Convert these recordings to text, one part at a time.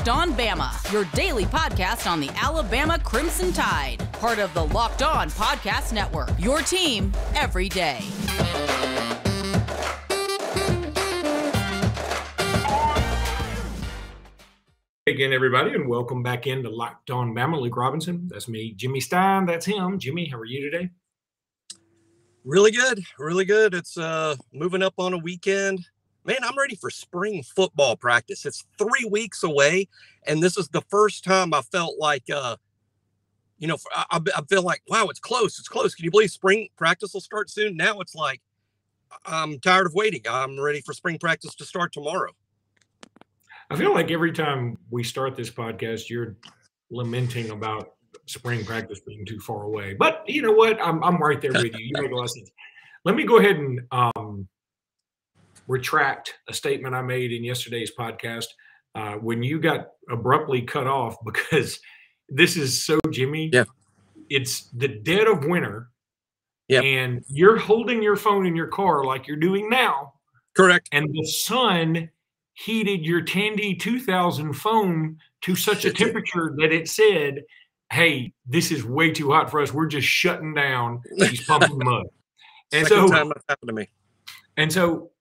Locked On Bama, your daily podcast on the Alabama Crimson Tide. Part of the Locked On Podcast Network, your team every day. Again, everybody, and welcome back into Locked On Bama. Luke Robinson, that's me. Jimmy Stein, that's him. Jimmy, how are you today? Really good, really good. It's moving up on a weekend. Man, I'm ready for spring football practice. It's 3 weeks away, and this is the first time I felt like, I feel like, wow, it's close. It's close. Can you believe spring practice will start soon? Now it's like, I'm tired of waiting. I'm ready for spring practice to start tomorrow. I feel like every time we start this podcast, you're lamenting about spring practice being too far away. But you know what? I'm right there with you. You make a lot of sense. Let me go ahead and retract a statement I made in yesterday's podcast when you got abruptly cut off, because this is so Jimmy. Yeah. It's the dead of winter. Yeah. And you're holding your phone in your car like you're doing now. Correct. And the sun heated your Tandy 2000 phone to such a temperature that it said, hey, this is way too hot for us. We're just shutting down. He's pumping mud. And Second time that happened to me. And so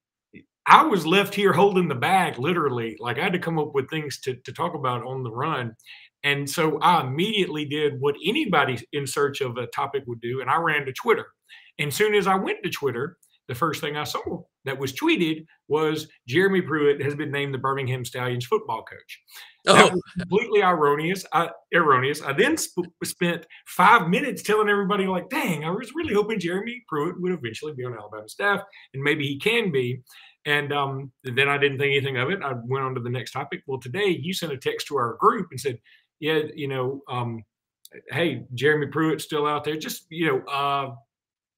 I was left here holding the bag, literally. Like, I had to come up with things to talk about on the run. And so I immediately did what anybody in search of a topic would do, and I ran to Twitter. And as soon as I went to Twitter, the first thing I saw that was tweeted was Jeremy Pruitt has been named the Birmingham Stallions football coach. That was completely erroneous. I then spent 5 minutes telling everybody, like, dang, I was really hoping Jeremy Pruitt would eventually be on Alabama staff, and maybe he can be. And then I didn't think anything of it. I went on to the next topic. Well, today you sent a text to our group and said, yeah, hey, Jeremy Pruitt's still out there, just,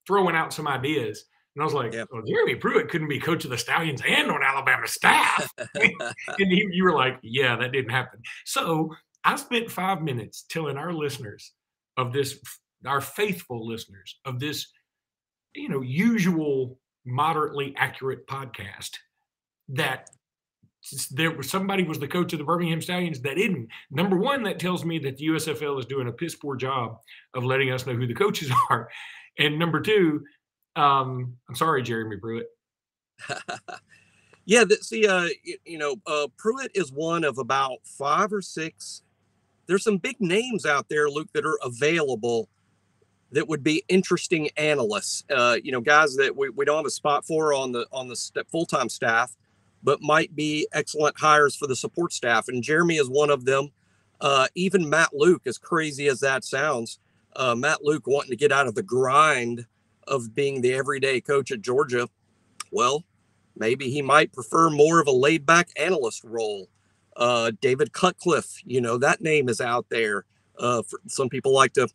throwing out some ideas. And I was like, well, Jeremy Pruitt couldn't be coach of the Stallions and on Alabama staff. And you were like, yeah, that didn't happen. So I spent 5 minutes telling our listeners of this, our faithful listeners of this, usual moderately accurate podcast, that somebody was the coach of the Birmingham Stallions that didn't. Number one, that tells me that the USFL is doing a piss poor job of letting us know who the coaches are. And number two, I'm sorry, Jeremy Pruitt. Yeah, Pruitt is one of about 5 or 6. There's some big names out there, Luke, that are available that would be interesting analysts. Guys that we don't have a spot for on the full-time staff, but might be excellent hires for the support staff. And Jeremy is one of them. Even Matt Luke, as crazy as that sounds, Matt Luke wanting to get out of the grind of being the everyday coach at Georgia. Well, maybe he might prefer more of a laid-back analyst role. David Cutcliffe, that name is out there. Some people like to,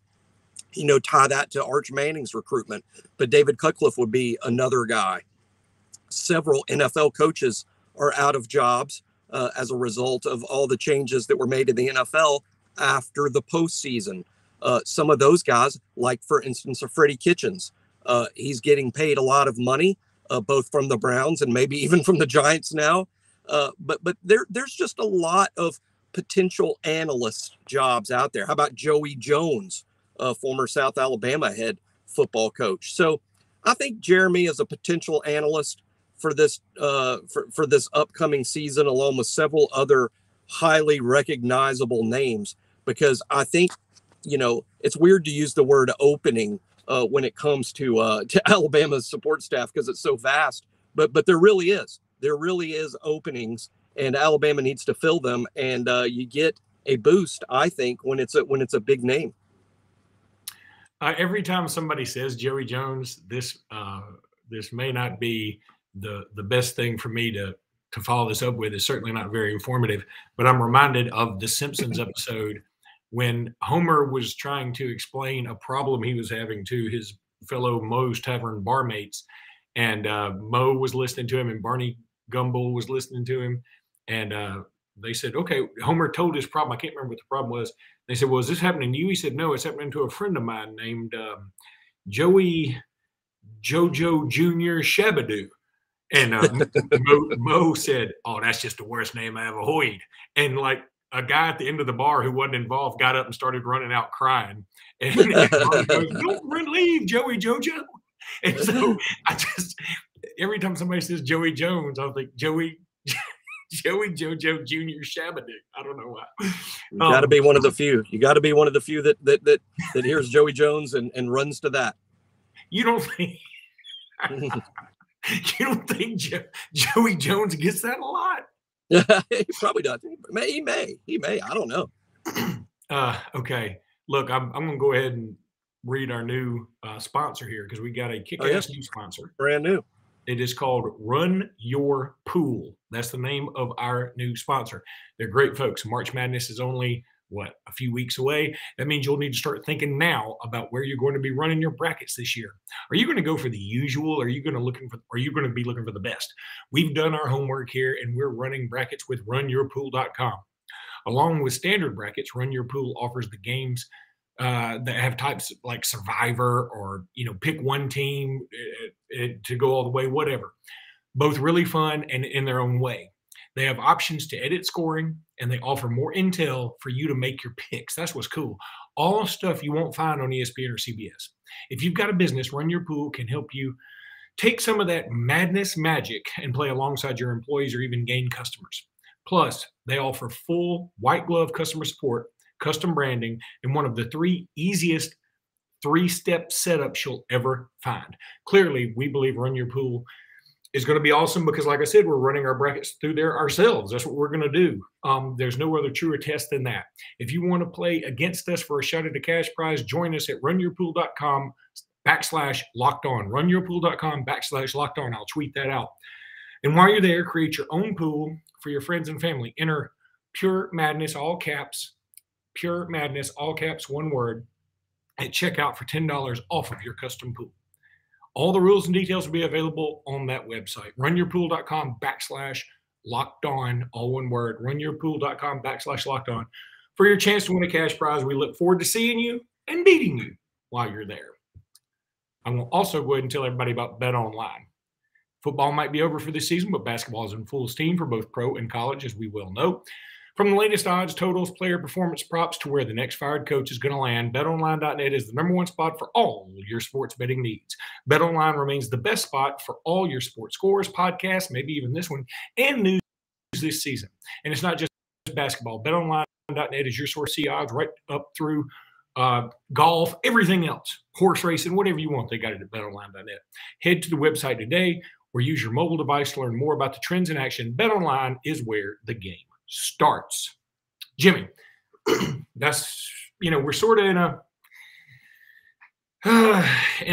tie that to Arch Manning's recruitment, but David Cutcliffe would be another guy. Several NFL coaches are out of jobs as a result of all the changes that were made in the NFL after the postseason. Some of those guys, like, for instance, Freddie Kitchens, he's getting paid a lot of money, both from the Browns and maybe even from the Giants now. But there's just a lot of potential analyst jobs out there. How about Joey Jones, former South Alabama head football coach? So I think Jeremy is a potential analyst for this for this upcoming season, along with several other highly recognizable names, because I think, it's weird to use the word opening when it comes to Alabama's support staff, because it's so vast, but there really is openings, and Alabama needs to fill them, and you get a boost, I think, when it's a big name. Every time somebody says Joey Jones, this may not be the best thing for me to follow this up with. It's certainly not very informative, but I'm reminded of the Simpsons episode when Homer was trying to explain a problem he was having to his fellow Moe's Tavern barmates. And Moe was listening to him, and Barney Gumble was listening to him. And they said, okay, Homer told his problem. I can't remember what the problem was. They said, well, is this happening to you? He said, no, it's happening to a friend of mine named Joey Jojo Jr. Shabadoo. And Mo said, oh, that's just the worst name I ever heard. And like a guy at the end of the bar who wasn't involved got up and started running out crying. And Mommy goes, "Don't leave, Joey Jojo." And so every time somebody says Joey Jones, I'll think Joey Jojo Jr. Shabadoo. I don't know why. You got to be one of the few. You got to be one of the few that hears Joey Jones and runs to that. You don't think? You don't think Joey Jones gets that a lot? He probably does. He may. I don't know. Okay. Look, I'm going to go ahead and read our new sponsor here because we got a kick-ass new sponsor. Brand new. It is called Run Your Pool. That's the name of our new sponsor. They're great folks. March Madness is only, a few weeks away. That means you'll need to start thinking now about where you're going to be running your brackets this year. Are you going to go for the usual? Or are you going to be looking for the best? We've done our homework here, and we're running brackets with runyourpool.com. Along with standard brackets, Run Your Pool offers the games that have types like Survivor or, pick one team to go all the way, whatever. Both really fun and in their own way. They have options to edit scoring, and they offer more intel for you to make your picks. That's what's cool. All stuff you won't find on ESPN or CBS. If you've got a business, Run Your Pool can help you take some of that madness magic and play alongside your employees or even gain customers. Plus, they offer full white glove customer support, custom branding, and one of the 3 easiest 3-step setups you'll ever find. Clearly, we believe Run Your Pool is going to be awesome because, like I said, we're running our brackets through there ourselves. That's what we're going to do. There's no other truer test than that. If you want to play against us for a shot at a cash prize, join us at runyourpool.com/lockedon. Runyourpool.com/lockedon. I'll tweet that out. And while you're there, create your own pool for your friends and family. Enter Pure Madness, all caps, Pure Madness, all caps, one word, at checkout for $10 off of your custom pool. All the rules and details will be available on that website. Runyourpool.com/lockedon, all one word. Runyourpool.com/lockedon for your chance to win a cash prize. We look forward to seeing you and beating you while you're there. I will also go ahead and tell everybody about Bamaonline. Football might be over for this season, but basketball is in full steam for both pro and college, as we well know. From the latest odds, totals, player performance props to where the next fired coach is going to land, BetOnline.net is the #1 spot for all your sports betting needs. BetOnline remains the best spot for all your sports scores, podcasts, maybe even this one, and news this season. And it's not just basketball. BetOnline.net is your source to see odds right up through golf, everything else, horse racing, whatever you want. They got it at BetOnline.net. Head to the website today or use your mobile device to learn more about the trends in action. BetOnline is where the game starts. Jimmy, that's, we're sort of in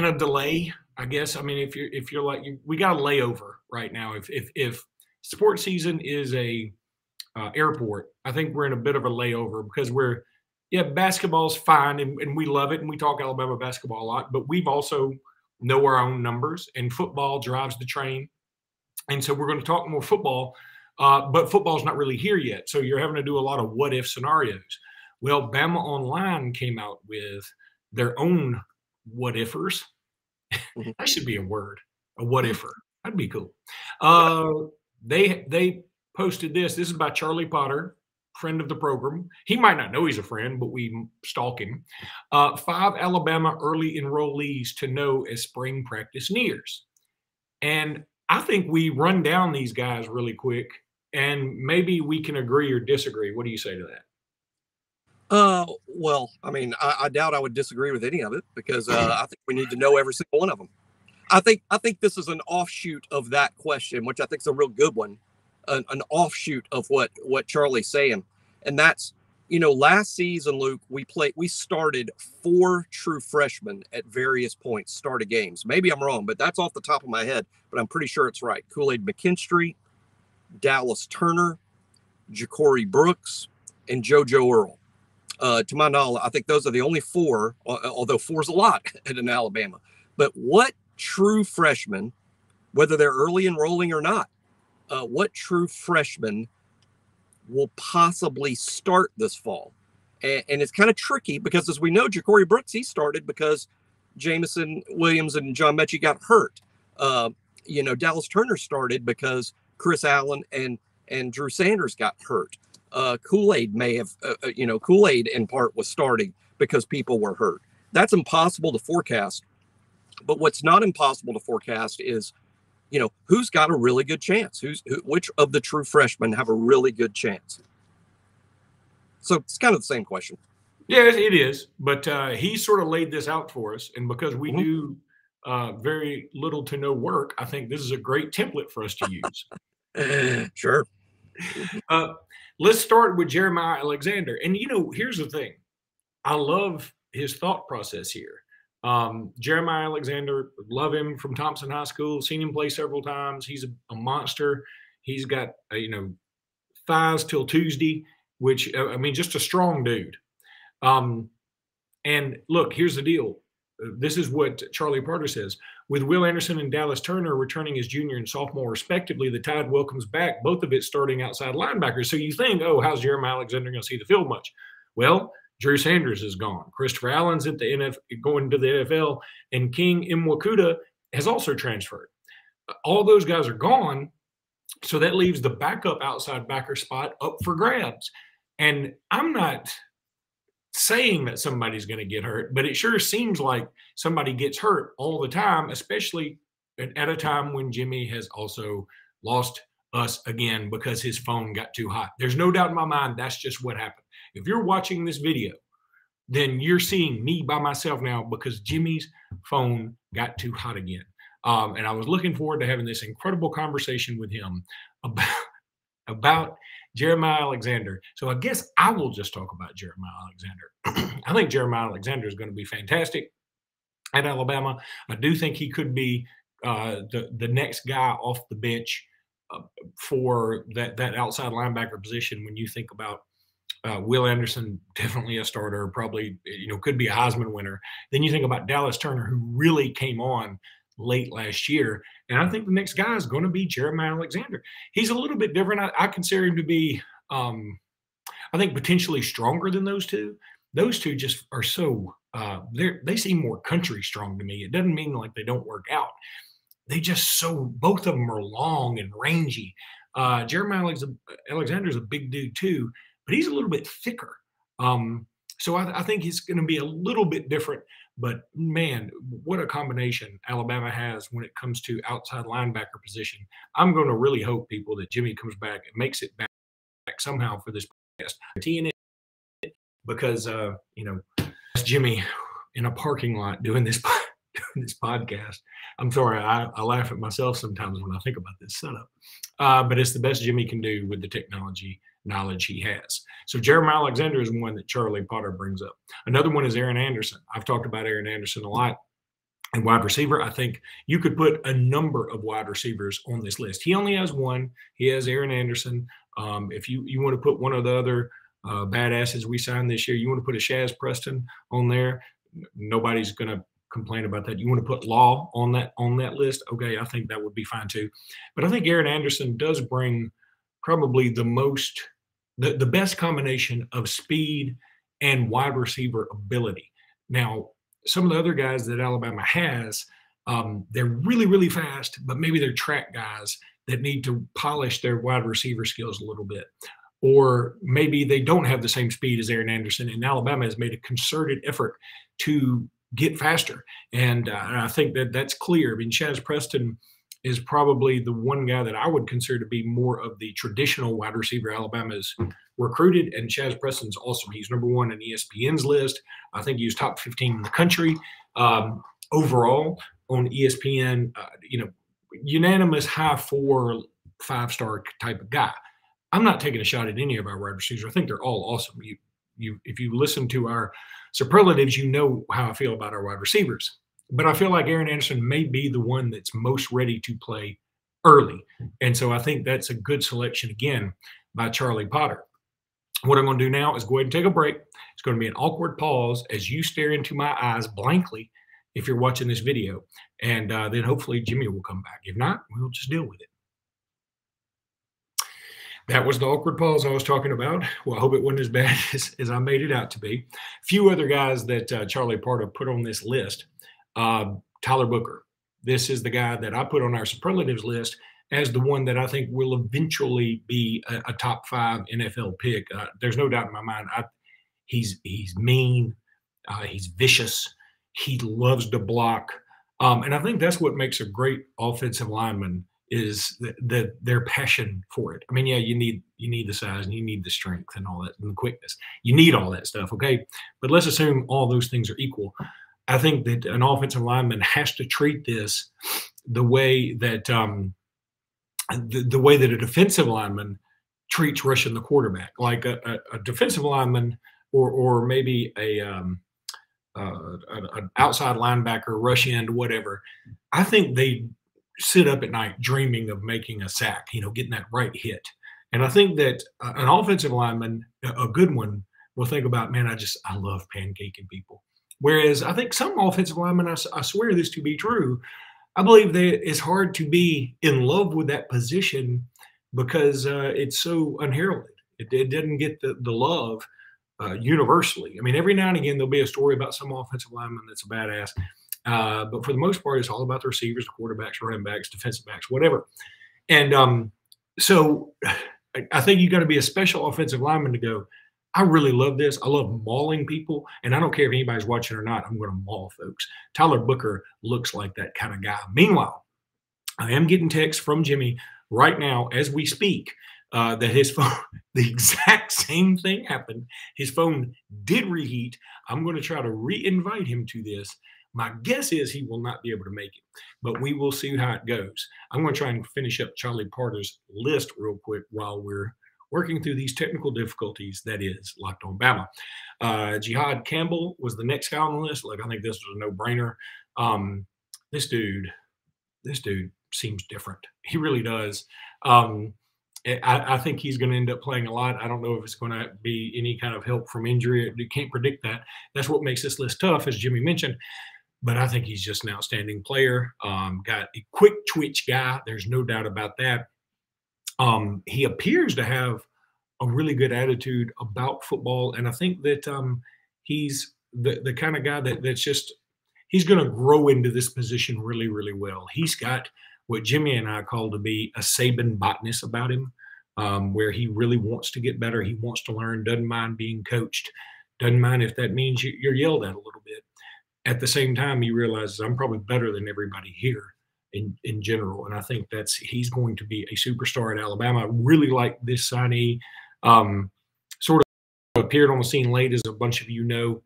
a delay, I guess. I mean, if you're like, we got a layover right now. If sports season is a airport, I think we're in a bit of a layover because basketball's fine and we love it and we talk Alabama basketball a lot, but we've also know our own numbers and football drives the train. And so we're going to talk more football. But football's not really here yet. So you're having to do a lot of what-if scenarios. Well, Bamaonline came out with their own what-ifers. That should be a word, a what-ifer. That'd be cool. They posted this. This is by Charlie Potter, friend of the program. He might not know he's a friend, but we stalk him. 5 Alabama early enrollees to know as spring practice nears. And I think we run down these guys really quick, and maybe we can agree or disagree. What do you say to that? Well, I mean, I doubt I would disagree with any of it because I think we need to know every single one of them. I think this is an offshoot of that question, which I think is a real good one, an offshoot of what Charlie's saying, and that's, last season, Luke, we started 4 true freshmen at various points, started games. Maybe I'm wrong, but that's off the top of my head, but I'm pretty sure it's right. Kool-Aid McKinstry, Dallas Turner, Ja'Cory Brooks, and JoJo Earl. To my knowledge, I think those are the only 4, although 4 is a lot at an Alabama. But what true freshmen, whether they're early enrolling or not, what true freshmen will possibly start this fall? And it's kind of tricky because, as we know, Ja'Cory Brooks, he started because Jamison Williams and John Mechie got hurt. Dallas Turner started because Chris Allen and Drew Sanders got hurt. Kool-Aid may have, Kool-Aid in part was starting because people were hurt. That's impossible to forecast. But what's not impossible to forecast is, who's got a really good chance? Which of the true freshmen have a really good chance? So it's kind of the same question. Yeah, it is. But he sort of laid this out for us. And because we do very little to no work, I think this is a great template for us to use. Sure. Let's start with Jeremiah Alexander. And, here's the thing. I love his thought process here. Jeremiah Alexander, love him from Thompson High School, seen him play several times. He's a monster. He's got, thighs till Tuesday, which, just a strong dude. And look, here's the deal. This is what Charlie Potter says. With Will Anderson and Dallas Turner returning as junior and sophomore respectively, the Tide welcomes back both of its starting outside linebackers. So you think, how's Jeremiah Alexander going to see the field much? Well, Drew Sanders is gone. Christopher Allen's at the going to the NFL, and King Mwakuta has also transferred. All those guys are gone, so that leaves the backup outside backer spot up for grabs. And I'm not saying that somebody's going to get hurt, but it sure seems like somebody gets hurt all the time, especially at a time when Jimmy has also lost us again because his phone got too hot. There's no doubt in my mind that's just what happened. If you're watching this video, then you're seeing me by myself now because Jimmy's phone got too hot again. And I was looking forward to having this incredible conversation with him about Jeremiah Alexander. So I guess I will just talk about Jeremiah Alexander. I think Jeremiah Alexander is going to be fantastic at Alabama. I do think he could be the next guy off the bench for that outside linebacker position. When you think about Will Anderson, definitely a starter, probably could be a Heisman winner. Then you think about Dallas Turner, who really came on late last year. And I think the next guy is going to be Jeremiah Alexander. He's a little bit different. I consider him to be, I think, potentially stronger than those two. Those two just are so, they seem more country strong to me. It doesn't mean like they don't work out. They just both of them are long and rangy. Jeremiah Alexander is a big dude too, but he's a little bit thicker. So I think he's going to be a little bit different. But, man, what a combination Alabama has when it comes to outside linebacker position. I'm going to really hope, people, that Jimmy comes back and makes it back somehow for this podcast. Because, that's Jimmy in a parking lot doing this podcast. I'm sorry, I laugh at myself sometimes when I think about this setup. But it's the best Jimmy can do with the technology knowledge he has. So Jeremiah Alexander is one that Charlie Potter brings up. Another one is Aaron Anderson. I've talked about Aaron Anderson a lot. And wide receiver, I think you could put a number of wide receivers on this list. He only has one. He has Aaron Anderson. If you want to put one of the other badasses we signed this year, you want to put a Shaz Preston on there, nobody's going to complain about that. You want to put Law on that list? Okay, I think that would be fine too. But I think Aaron Anderson does bring probably the best combination of speed and wide receiver ability. Now, some of the other guys that Alabama has, they're really, really fast, but maybe they're track guys that need to polish their wide receiver skills a little bit. Or maybe they don't have the same speed as Aaron Anderson, and Alabama has made a concerted effort to get faster. And I think that's clear. I mean, Shaz Preston is probably the one guy that I would consider to be more of the traditional wide receiver Alabama's recruited, and Shaz Preston's awesome. He's number one on ESPN's list. I think he was top 15 in the country overall on ESPN. Unanimous high 4, 5-star type of guy. I'm not taking a shot at any of our wide receivers. I think they're all awesome. If you listen to our superlatives, you know how I feel about our wide receivers. But I feel like Aaron Anderson may be the one that's most ready to play early. And so I think that's a good selection, again, by Charlie Potter. What I'm going to do now is go ahead and take a break. It's going to be an awkward pause as you stare into my eyes blankly if you're watching this video. And then hopefully Jimmy will come back. If not, we'll just deal with it. That was the awkward pause I was talking about. Well, I hope it wasn't as bad as I made it out to be. A few other guys that Charlie Potter put on this list. Tyler Booker. This is the guy that I put on our superlatives list as the one that I think will eventually be a top 5 NFL pick. There's no doubt in my mind. He's mean, he's vicious, he loves to block, and I think that's what makes a great offensive lineman is their passion for it. I mean, yeah, you need the size and you need the strength and all that and the quickness. You need all that stuff, okay? But let's assume all those things are equal. I think that an offensive lineman has to treat this the way that the way that a defensive lineman treats rushing the quarterback, like a defensive lineman or maybe an outside linebacker, rush end, whatever. I think they sit up at night dreaming of making a sack, getting that right hit. And I think that an offensive lineman, a good one, will think about, man, I love pancaking people. Whereas I think some offensive linemen, I swear this to be true, I believe that it's hard to be in love with that position because it's so unheralded. It doesn't get the love universally. I mean, every now and again, there'll be a story about some offensive lineman that's a badass. But for the most part, it's all about the receivers, the quarterbacks, running backs, defensive backs, whatever. And so I think you got to be a special offensive lineman to go, I really love this. I love mauling people. And I don't care if anybody's watching or not, I'm going to maul folks. Tyler Booker looks like that kind of guy. Meanwhile, I am getting texts from Jimmy right now as we speak that his phone, the exact same thing happened. His phone did reheat. I'm going to try to re-invite him to this. My guess is he will not be able to make it, but we will see how it goes. I'm going to try and finish up Charlie Parter's list real quick while we're working through these technical difficulties. That is Locked On Bama. Jihad Campbell was the next guy on the list. Like, I think this was a no-brainer. This dude seems different. He really does. I think he's going to end up playing a lot. I don't know if it's going to be any kind of help from injury. You can't predict that. That's what makes this list tough, as Jimmy mentioned. But I think he's just an outstanding player. Got a quick twitch guy. There's no doubt about that. He appears to have a really good attitude about football. And I think that he's the kind of guy that's just – he's going to grow into this position really, really well. He's got what Jimmy and I call to be a Saban botanist about him, where he really wants to get better. He wants to learn, doesn't mind being coached, doesn't mind if that means you're yelled at a little bit. At the same time, he realizes I'm probably better than everybody here in general. And I think he's going to be a superstar at Alabama. I really like this signee. Sort of appeared on the scene late, as a bunch of you know,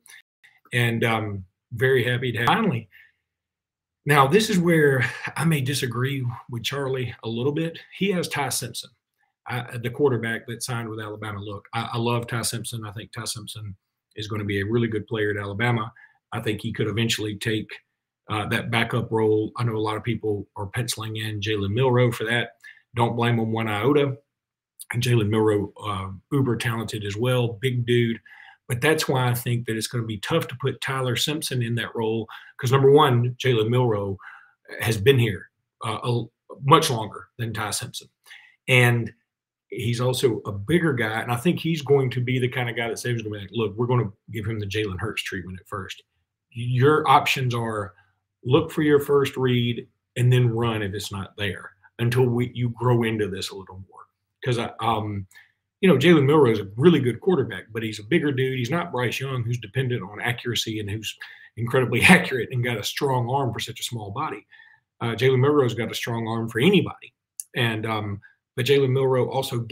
and very happy to have finally. Now, this is where I may disagree with Charlie a little bit. He has Ty Simpson, the quarterback that signed with Alabama. Look, I love Ty Simpson. I think Ty Simpson is going to be a really good player at Alabama. I think he could eventually take that backup role. I know a lot of people are penciling in Jalen Milroe for that. Don't blame him one iota. And Jalen Milroe, uber talented as well, big dude. But that's why I think that it's going to be tough to put Tyler Simpson in that role because, number one, Jalen Milroe has been here much longer than Ty Simpson. And he's also a bigger guy. And I think he's going to be the kind of guy that saves going to be like, look, we're going to give him the Jalen Hurts treatment at first. Your options are look for your first read and then run if it's not there until you grow into this a little more. Because, Jalen Milroe is a really good quarterback, but he's a bigger dude. He's not Bryce Young, who's dependent on accuracy and who's incredibly accurate and got a strong arm for such a small body. Jalen Milroe's got a strong arm for anybody. And but Jalen Milroe also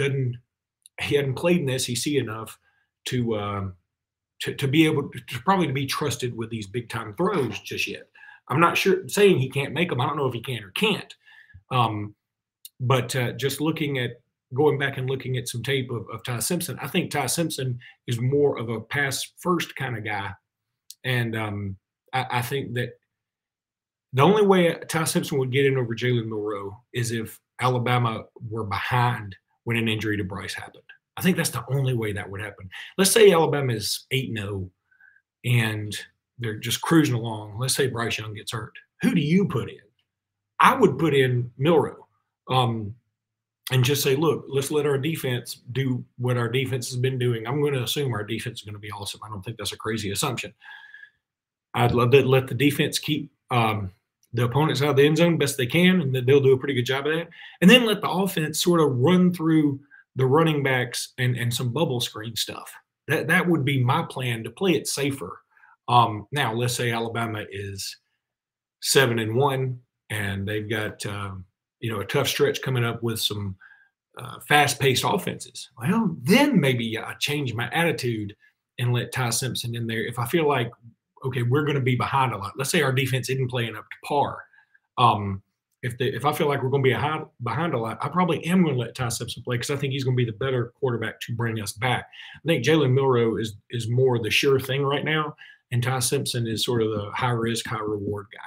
hadn't played in the SEC enough to be able to probably to be trusted with these big time throws just yet. I'm not sure saying he can't make them. I don't know if he can or can't. But just going back and looking at some tape of Ty Simpson, I think Ty Simpson is more of a pass first kind of guy. And I think that the only way Ty Simpson would get in over Jalen Milroe is if Alabama were behind when an injury to Bryce happened. I think that's the only way that would happen. Let's say Alabama is 8-0 and they're just cruising along. Let's say Bryce Young gets hurt. Who do you put in? I would put in Milroe and just say, look, let's let our defense do what our defense has been doing. I'm going to assume our defense is going to be awesome. I don't think that's a crazy assumption. I'd love to let the defense keep the opponent's out of the end zone best they can, and they'll do a pretty good job of that. And then let the offense sort of run through the running backs and some bubble screen stuff. That would be my plan, to play it safer. Now, let's say Alabama is 7-1, and they've got a tough stretch coming up with some fast-paced offenses. Well, then maybe I change my attitude and let Ty Simpson in there if I feel like, okay, we're going to be behind a lot. Let's say our defense isn't playing up to par. If I feel like we're going to be behind a lot, I probably am going to let Ty Simpson play, because I think he's going to be the better quarterback to bring us back. I think Jalen Milroe is more the sure thing right now, and Ty Simpson is sort of the high-risk, high-reward guy.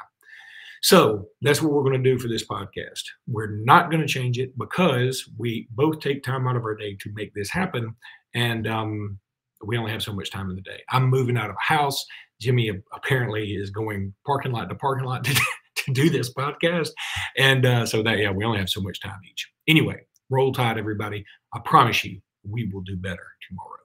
So that's what we're going to do for this podcast. We're not going to change it, because we both take time out of our day to make this happen, and we only have so much time in the day. I'm moving out of a house. Jimmy apparently is going parking lot to parking lot to do this podcast. And we only have so much time each. Anyway, roll tide, everybody. I promise you, we will do better tomorrow.